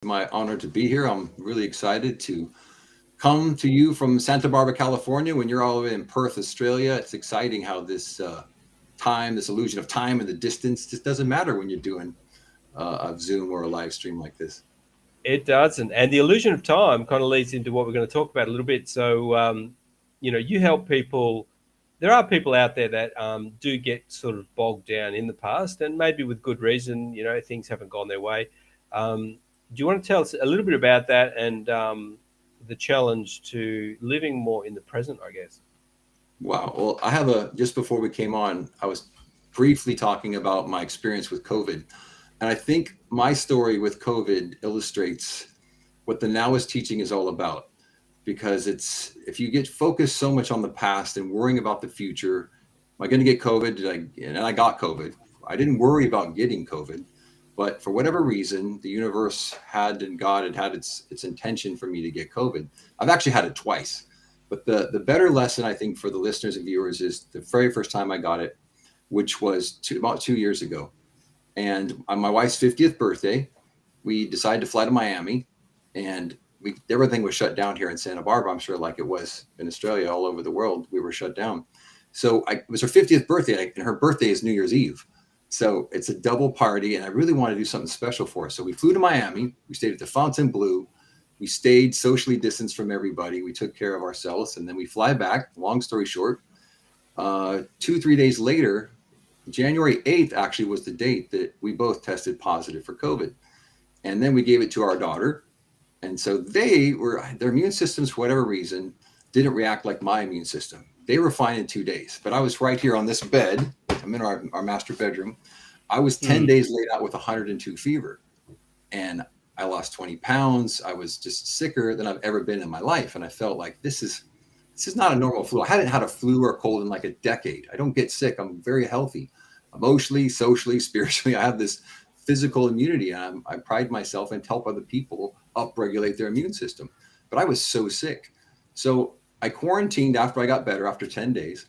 My honor to be here. I'm really excited to come to you from Santa Barbara, California, when you're all the way in Perth, Australia. It's exciting how this illusion of time and the distance just doesn't matter when you're doing a Zoom or a live stream like this. It doesn't. And the illusion of time kind of leads into what we're going to talk about a little bit. You help people. There are people out there that do get sort of bogged down in the past, and maybe with good reason. Things haven't gone their way. Do you want to tell us a little bit about that and the challenge to living more in the present, I guess? Wow. Well, just before we came on, I was briefly talking about my experience with COVID. And I think my story with COVID illustrates what the Nowist teaching is all about. Because if you get focused so much on the past and worrying about the future, am I going to get COVID? And I got COVID. I didn't worry about getting COVID, but for whatever reason, the universe had and God had its intention for me to get COVID. I've actually had it twice, but the better lesson I think for the listeners and viewers is the very first time I got it, which was about 2 years ago, and on my wife's 50th birthday, we decided to fly to Miami, and everything was shut down here in Santa Barbara. I'm sure, like it was in Australia, all over the world, we were shut down. It was her 50th birthday, and her birthday is New Year's Eve. So it's a double party, and I really wanted to do something special for her. So we flew to Miami. We stayed at the Fontainebleau. We stayed socially distanced from everybody. We took care of ourselves, and then we fly back. Long story short, 2, 3 days later, January 8th actually was the date that we both tested positive for COVID. And then we gave it to our daughter. And so their immune systems, for whatever reason, didn't react like my immune system. They were fine in 2 days. But I was right here on this bed. I'm in our master bedroom. I was 10 Hmm. days laid out with 102 fever. And I lost 20 pounds. I was just sicker than I've ever been in my life. And I felt like this is not a normal flu. I hadn't had a flu or a cold in like a decade. I don't get sick. I'm very healthy, emotionally, socially, spiritually. I have this physical immunity, and I pride myself and help other people upregulate their immune system. But I was so sick. So I quarantined after I got better after 10 days.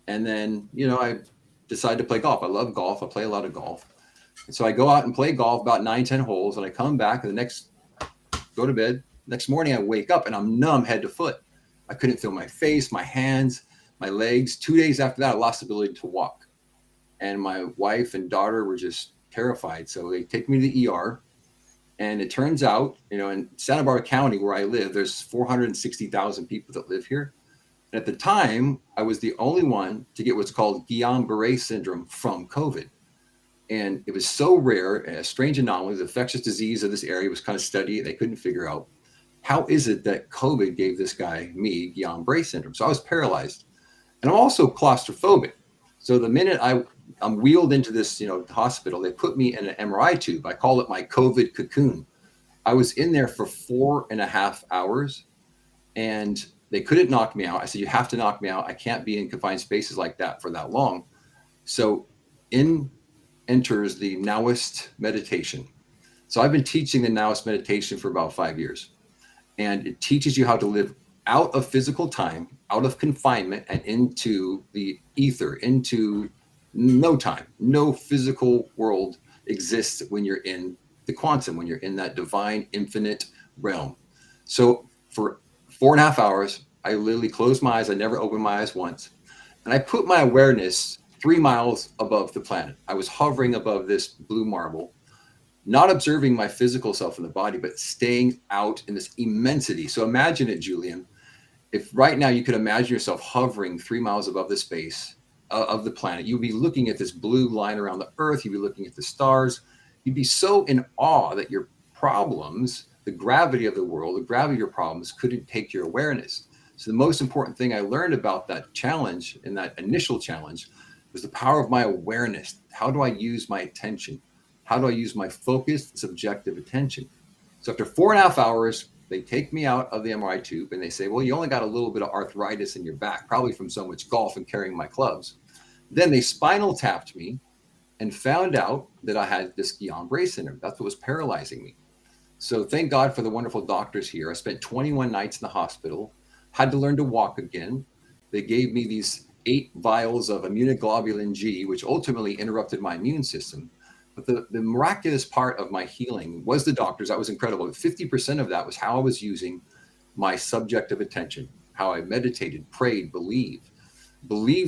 And then, I decided to play golf. I love golf. I play a lot of golf. And so I go out and play golf about 9, 10 holes, and I come back and go to bed. Next morning, I wake up and I'm numb head to foot. I couldn't feel my face, my hands, my legs. 2 days after that, I lost the ability to walk. And my wife and daughter were just terrified. So they take me to the ER. And it turns out, in Santa Barbara County, where I live, there's 460,000 people that live here. And at the time, I was the only one to get what's called Guillain-Barré syndrome from COVID. And it was so rare, a strange anomaly. The infectious disease of this area was kind of studied. They couldn't figure out how is it that COVID gave this guy, me, Guillain-Barré syndrome. So I was paralyzed. And I'm also claustrophobic. So the minute I'm wheeled into this, hospital, they put me in an MRI tube. I call it my COVID cocoon. I was in there for 4.5 hours, and they couldn't knock me out. I said, "You have to knock me out. I can't be in confined spaces like that for that long." So in enters the Nowist meditation. So I've been teaching the Nowist meditation for about 5 years, and it teaches you how to live out of physical time, out of confinement, and into the ether, into no time. No physical world exists when you're in the quantum, when you're in that divine infinite realm. So for 4.5 hours, I literally closed my eyes. I never opened my eyes once. And I put my awareness 3 miles above the planet. I was hovering above this blue marble, not observing my physical self in the body, but staying out in this immensity. So imagine it, Julian. If right now you could imagine yourself hovering 3 miles above the space of the planet, you'd be looking at this blue line around the earth. You'd be looking at the stars. You'd be so in awe that your problems, the gravity of the world, the gravity of your problems couldn't take your awareness. So the most important thing I learned about that challenge and that initial challenge was the power of my awareness. How do I use my attention? How do I use my focused, subjective attention? So after 4.5 hours, they take me out of the MRI tube and they say, "Well, you only got a little bit of arthritis in your back, probably from so much golf and carrying my clubs." Then they spinal tapped me and found out that I had this Guillain-Barré syndrome. That's what was paralyzing me. So thank God for the wonderful doctors here. I spent 21 nights in the hospital, had to learn to walk again. They gave me these 8 vials of immunoglobulin G, which ultimately interrupted my immune system. But the miraculous part of my healing was the doctors. That was incredible. 50% of that was how I was using my subjective attention, how I meditated, prayed, believed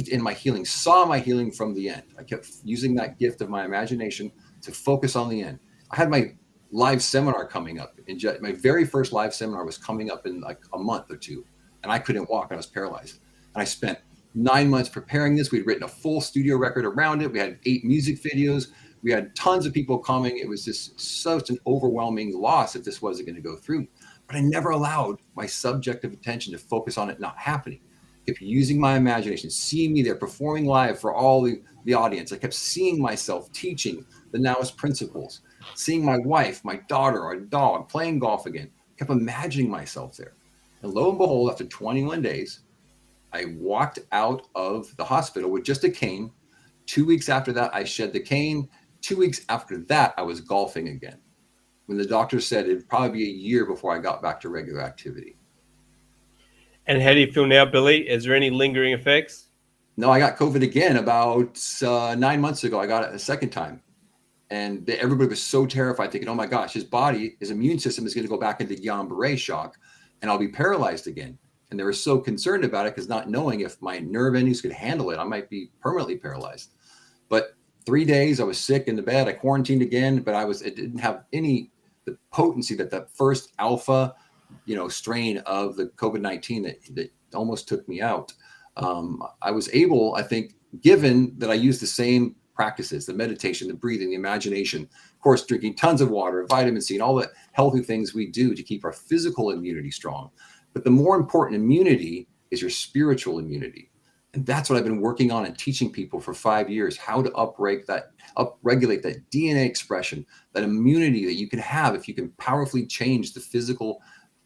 in my healing, saw my healing from the end. I kept using that gift of my imagination to focus on the end. I had my live seminar coming up. My very first live seminar was coming up in like a month or two, and I couldn't walk. I was paralyzed. And I spent 9 months preparing this. We'd written a full studio record around it. We had 8 music videos. We had tons of people coming. It was just such an overwhelming loss if this wasn't going to go through. But I never allowed my subjective attention to focus on it not happening. I kept using my imagination, seeing me there performing live for all the audience. I kept seeing myself teaching the Nowist principles, seeing my wife, my daughter, our dog, playing golf again. I kept imagining myself there. And lo and behold, after 21 days, I walked out of the hospital with just a cane. 2 weeks after that, I shed the cane. 2 weeks after that, I was golfing again, when the doctor said it'd probably be a year before I got back to regular activity. And how do you feel now, Billy? Is there any lingering effects? No, I got COVID again about 9 months ago. I got it a second time. And everybody was so terrified, thinking, oh my gosh, his immune system is going to go back into Guillain-Barré shock, and I'll be paralyzed again. And they were so concerned about it because not knowing if my nerve endings could handle it, I might be permanently paralyzed. But 3 days, I was sick in the bed. I quarantined again, but it didn't have the potency that the first alpha, strain of the COVID-19 that almost took me out. I was able, I think, given that I used the same practices, the meditation, the breathing, the imagination, of course, drinking tons of water, vitamin C, and all the healthy things we do to keep our physical immunity strong. But the more important immunity is your spiritual immunity. And that's what I've been working on and teaching people for 5 years, how to upregulate that DNA expression, that immunity that you can have if you can powerfully change the physical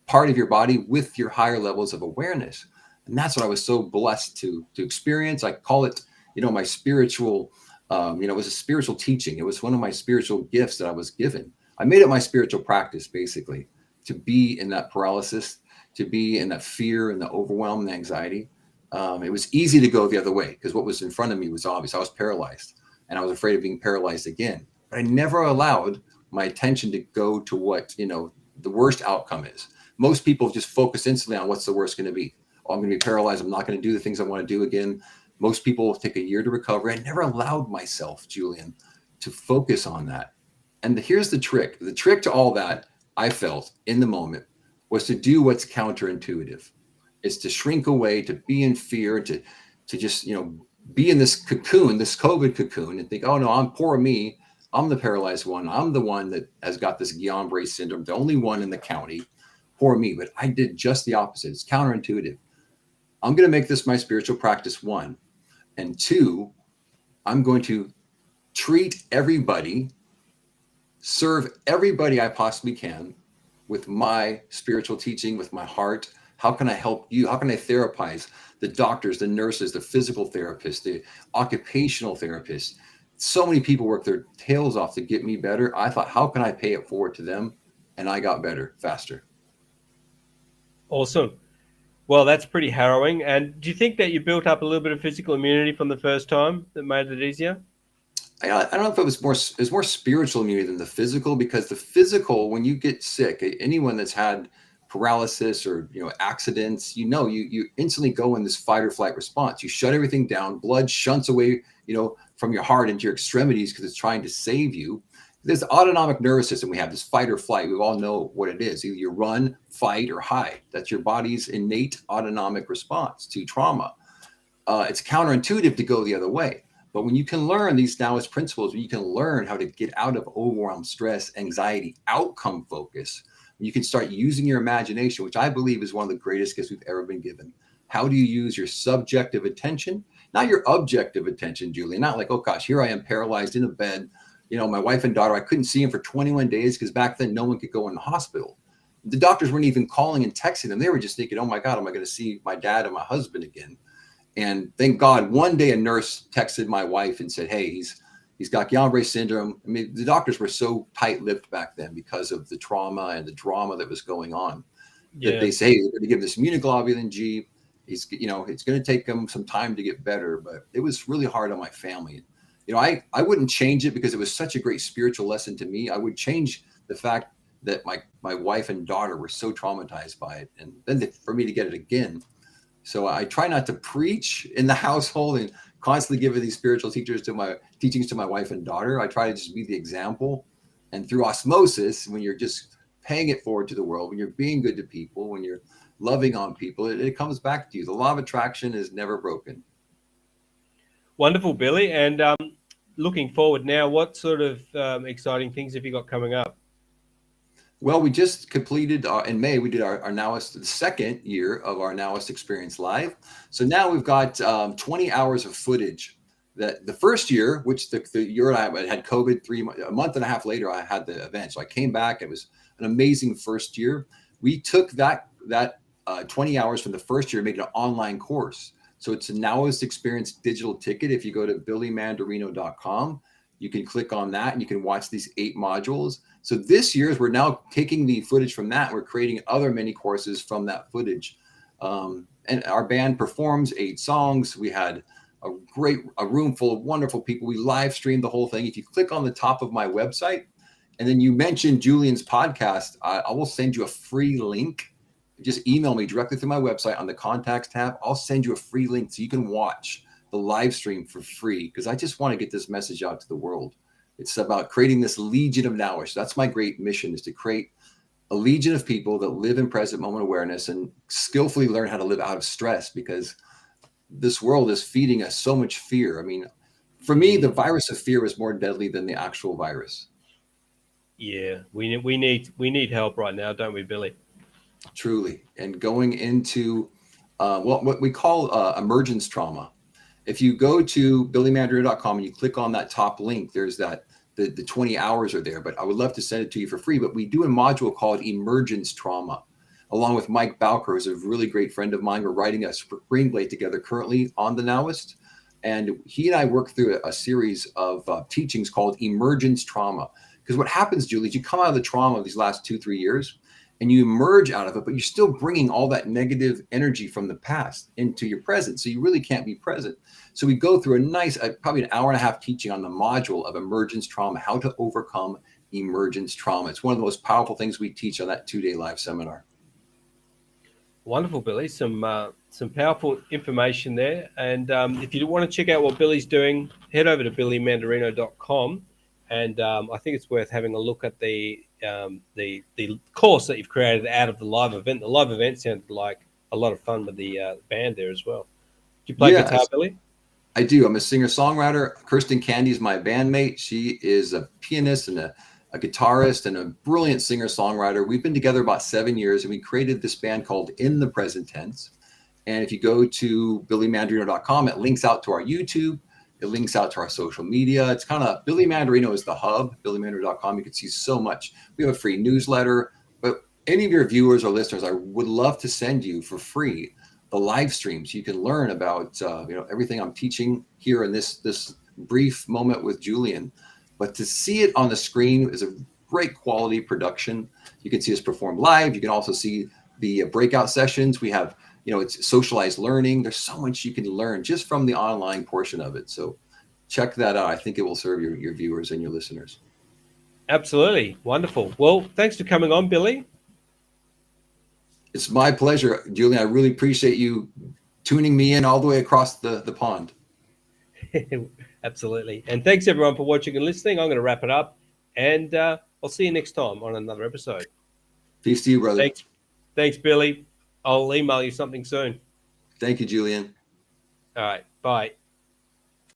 part of your body with your higher levels of awareness. And that's what I was so blessed to experience. I call it, my spiritual, it was a spiritual teaching. It was one of my spiritual gifts that I was given. I made it my spiritual practice, basically, to be in that paralysis, to be in that fear and the overwhelm and anxiety. It was easy to go the other way because what was in front of me was obvious. I was paralyzed and I was afraid of being paralyzed again. But I never allowed my attention to go to what, the worst outcome is. Most people just focus instantly on what's the worst going to be. Oh, I'm going to be paralyzed. I'm not going to do the things I want to do again. Most people take a year to recover. I never allowed myself, Julian, to focus on that. And here's the trick. The trick to all that, I felt in the moment, was to do what's counterintuitive. It's to shrink away, to be in fear, to just, be in this cocoon, this COVID cocoon, and think, oh no, I'm poor me. I'm the paralyzed one. I'm the one that has got this Guillain-Barré syndrome, the only one in the county. Poor me. But I did just the opposite. It's counterintuitive. I'm going to make this my spiritual practice, 1. And 2, I'm going to treat everybody, serve everybody I possibly can with my spiritual teaching, with my heart. How can I help you? How can I therapize the doctors, the nurses, the physical therapists, the occupational therapists? So many people work their tails off to get me better. I thought, how can I pay it forward to them? And I got better faster. Awesome. Well, that's pretty harrowing. And do you think that you built up a little bit of physical immunity from the first time that made it easier? I don't know if it was more spiritual immunity than the physical, because the physical, when you get sick, anyone that's had paralysis or accidents, you instantly go in this fight or flight response. You shut everything down. Blood shunts away, from your heart into your extremities because it's trying to save you. There's the autonomic nervous system. We have this fight or flight. We all know what it is. Either you run, fight, or hide. That's your body's innate autonomic response to trauma. It's counterintuitive to go the other way. But when you can learn these Taoist principles, when you can learn how to get out of overwhelm, stress, anxiety, outcome focus, you can start using your imagination, which I believe is one of the greatest gifts we've ever been given. How do you use your subjective attention? Not your objective attention, Julian. Not like, oh gosh, here I am paralyzed in a bed. My wife and daughter, I couldn't see them for 21 days because back then no one could go in the hospital. The doctors weren't even calling and texting them. They were just thinking, oh my God, am I going to see my dad and my husband again? And thank God, one day a nurse texted my wife and said, hey, he's got Guillain-Barré syndrome. I mean, the doctors were so tight-lipped back then because of the trauma and the drama that was going on. Yeah. That they say, hey, we're going to give this immunoglobulin G. It's going to take him some time to get better, but it was really hard on my family. I wouldn't change it because it was such a great spiritual lesson to me. I would change the fact that my wife and daughter were so traumatized by it, and then for me to get it again. So I try not to preach in the household and constantly give these spiritual teachings to my wife and daughter. I try to just be the example, and through osmosis, when you're just paying it forward to the world, when you're being good to people, when you're loving on people, it comes back to you. The law of attraction is never broken. Wonderful, Billy. And looking forward now, what sort of exciting things have you got coming up? Well, we just completed in May. We did our Nowist, the second year of our Nowist Experience Live. So now we've got 20 hours of footage. That the first year, which the year I had COVID, a month and a half later, I had the event. So I came back. It was an amazing first year. We took that 20 hours from the first year and made it an online course. So it's a Nowist Experience digital ticket. If you go to billymandarino.com, you can click on that and you can watch these 8 modules. So this year, we're now taking the footage from that. We're creating other mini courses from that footage. And our band performs 8 songs. We had a room full of wonderful people. We live streamed the whole thing. If you click on the top of my website, and then you mentioned Julian's podcast, I will send you a free link. Just email me directly through my website on the contacts tab. I'll send you a free link so you can watch the live stream for free, because I just want to get this message out to the world. It's about creating this legion of Nowish. That's my great mission, is to create a legion of people that live in present moment awareness and skillfully learn how to live out of stress, because this world is feeding us so much fear. I mean, for me, the virus of fear is more deadly than the actual virus. Yeah, we need help right now, don't we, Billy? Truly. And going into what we call emergence trauma. If you go to billymandarino.com and you click on that top link, there's the 20 hours are there, but I would love to send it to you for free. But we do a module called Emergence Trauma, along with Mike Bowker, who's a really great friend of mine. We're writing a screenplay together currently on the Nowist. And he and I work through a series of teachings called Emergence Trauma. Because what happens, Julie, is you come out of the trauma of these last 2-3 years, and you emerge out of it, but you're still bringing all that negative energy from the past into your present. So you really can't be present. So we go through a nice, probably an hour and a half teaching on the module of emergence trauma, how to overcome emergence trauma. It's one of the most powerful things we teach on that 2-day live seminar. Wonderful, Billy. Some powerful information there. And if you want to check out what Billy's doing, head over to billymandarino.com. And I think it's worth having a look at the course that you've created out of the live event. The live event sounded like a lot of fun with the band there as well. Do you play guitar, Billy? I do. I'm a singer-songwriter. Kirsten Candy is my bandmate. She is a pianist and a guitarist and a brilliant singer-songwriter. We've been together about 7 years, and we created this band called In the Present Tense. And if you go to billymandarino.com, it links out to our YouTube. It links out to our social media. It's kind of, Billy Mandarino is the hub, billymandarino.com. You can see so much. We have a free newsletter. But any of your viewers or listeners, I would love to send you for free the live streams. You can learn about everything I'm teaching here in this brief moment with Julian. But to see it on the screen is a great quality production. You can see us perform live. You can also see the breakout sessions. We have, it's socialized learning. There's so much you can learn just from the online portion of it. So check that out. I think it will serve your viewers and your listeners. Absolutely. Wonderful. Well, thanks for coming on, Billy. It's my pleasure, Julian. I really appreciate you tuning me in all the way across the pond. Absolutely. And thanks, everyone, for watching and listening. I'm going to wrap it up, and I'll see you next time on another episode. Peace to you, brother. Thanks, Billy. I'll email you something soon. Thank you, Julian. All right. Bye.